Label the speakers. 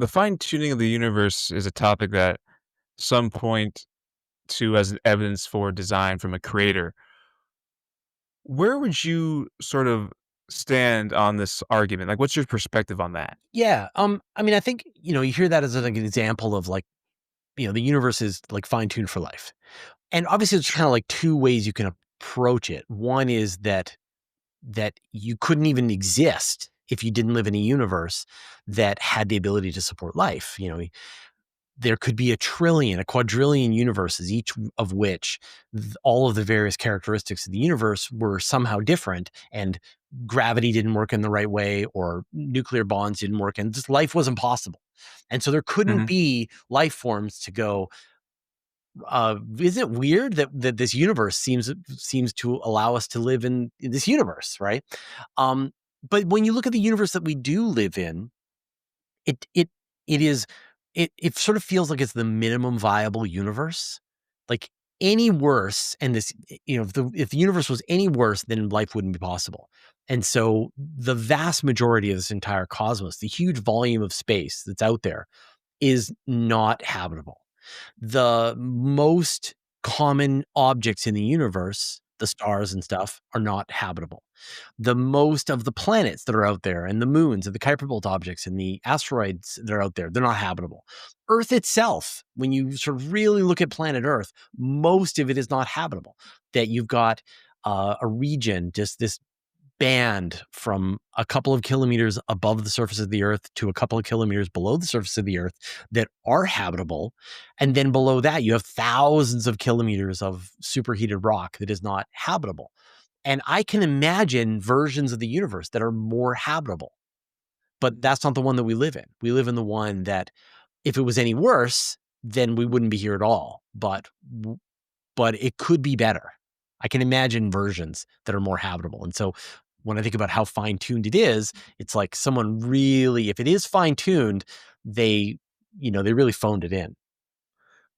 Speaker 1: The fine-tuning of the universe is a topic that some point to as evidence for design from a creator. Where would you sort of stand on this argument? Like, what's your perspective on that?
Speaker 2: Yeah, I mean, I think, you hear that as like an example of like, the universe is like fine-tuned for life. And obviously there's kind of like two ways you can approach it. One is that you couldn't even exist if you didn't live in a universe that had the ability to support life. There could be a quadrillion universes, each of which all of the various characteristics of the universe were somehow different, and gravity didn't work in the right way, or nuclear bonds didn't work, and just life wasn't possible. And so there couldn't
Speaker 1: Mhm,
Speaker 2: be life forms to go, is it weird that this universe seems to allow us to live in this universe, right? Um, but when you look at the universe that we do live in, it it it is it sort of feels like it's the minimum viable universe. Like any worse, and this, if the universe was any worse, then life wouldn't be possible. And so the vast majority of this entire cosmos, the huge volume of space that's out there, is not habitable. The most common objects in the universe, the stars and stuff, are not habitable. The most of the planets that are out there and the moons and the Kuiper Belt objects and the asteroids that are out there, they're not habitable. Earth itself, when you sort of really look at planet Earth, most of it is not habitable. That you've got a region, just this band from a couple of kilometers above the surface of the earth to a couple of kilometers below the surface of the earth that are habitable. And then below that, you have thousands of kilometers of superheated rock that is not habitable. And I can imagine versions of the universe that are more habitable, but that's not the one that we live in. We live in the one that, if it was any worse, then we wouldn't be here at all. But it could be better. I can imagine versions that are more habitable. And so when I think about how fine-tuned it is, it's like someone really, if it is fine-tuned, they, they really phoned it in.